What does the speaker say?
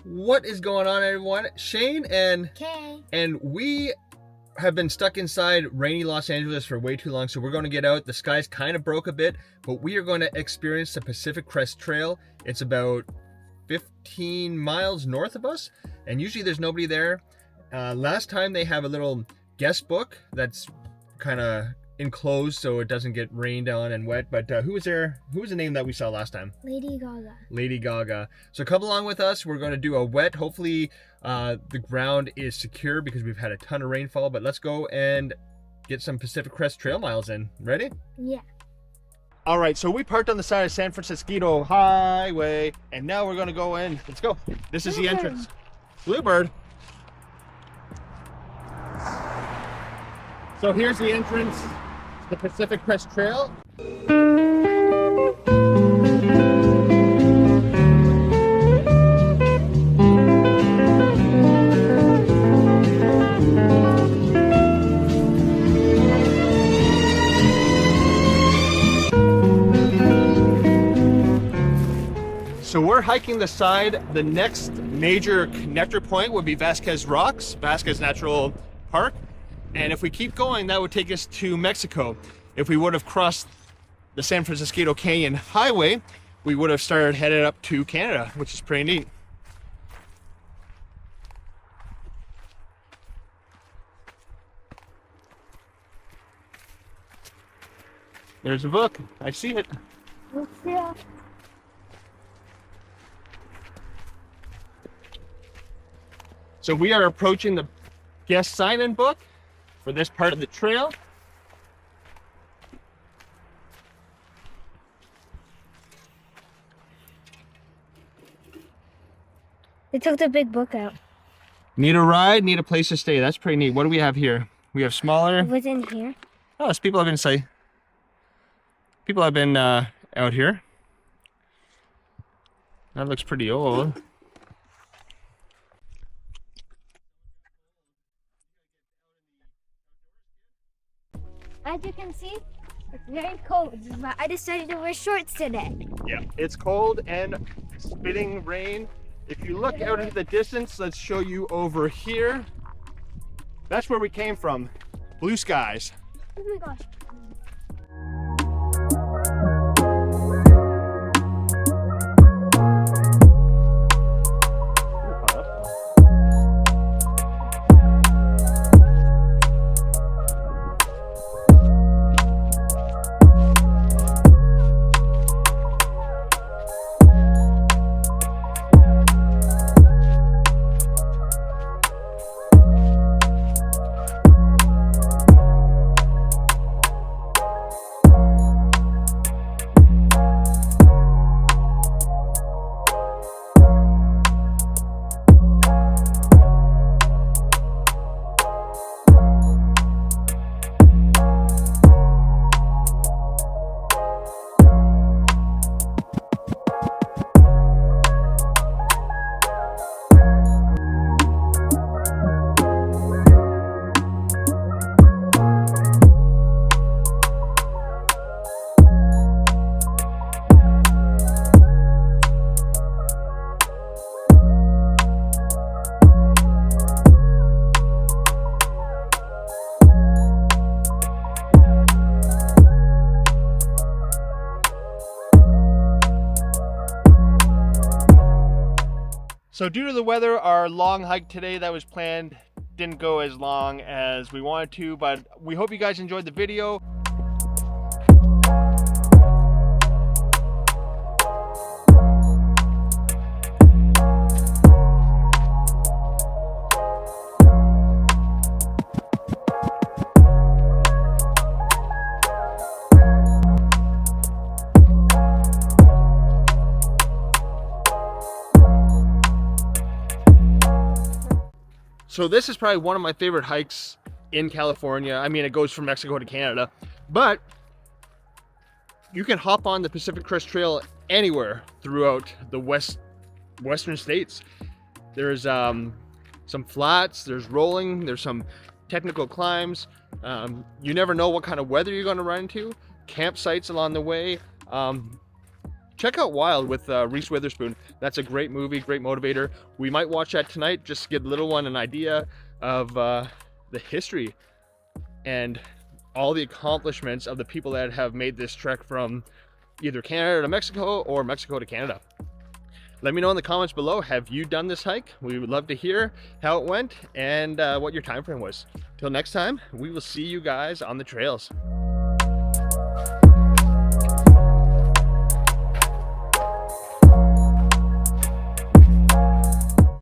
What is going on, everyone? Shane and Okay. we have been stuck inside rainy Los Angeles for way too long, so we're going to get out. The skies kind of broke a bit, but we are going to experience the Pacific Crest Trail. It's about 15 miles north of us, and usually there's nobody there. Last time they have a little guest book that's kind of enclosed so it doesn't get rained on and wet, but who was there? Who was the name that we saw last time? Lady Gaga. Lady Gaga. So come along with us. We're going to do a wet. Hopefully the ground is secure because we've had a ton of rainfall, but let's go and get some Pacific Crest Trail miles in. Ready? Yeah. All right, so we parked on the side of Sanfrancisquito Highway, and now we're going to go in. Let's go. This is the entrance. Bluebird. So here's the entrance to the Pacific Crest Trail. So we're hiking the side. The next major connector point would be Vasquez Rocks, Vasquez Natural Park. And if we keep going, that would take us to Mexico. If we would have crossed the Sanfrancisquito Canyon highway, we would have started headed up to Canada, which is pretty neat. There's a book. I see it. Yeah. So we are approaching the guest sign-in book for this part of the trail. They took the big book out. Need a ride, need a place to stay. That's pretty neat. What do we have here? We have smaller. It was in here. Oh, it's people have been out here. That looks pretty old. As you can see, it's very cold, but I decided to wear shorts today. Yeah, it's cold and spitting rain. If you look out into the distance, let's show you over here. That's where we came from. Blue skies. Oh my gosh. So due to the weather, our long hike today that was planned didn't go as long as we wanted to, but we hope you guys enjoyed the video. So this is probably one of my favorite hikes in California. I mean, it goes from Mexico to Canada, but you can hop on the Pacific Crest Trail anywhere throughout the western states. There's some flats, there's rolling, there's some technical climbs. You never know what kind of weather you're going to run into. Campsites along the way. check out Wild with Reese Witherspoon. That's a great movie, great motivator. We might watch that tonight just to give the little one an idea of the history and all the accomplishments of the people that have made this trek from either Canada to Mexico or Mexico to Canada. Let me know in the comments below, have you done this hike? We would love to hear how it went and what your time frame was. Till next time, we will see you guys on the trails.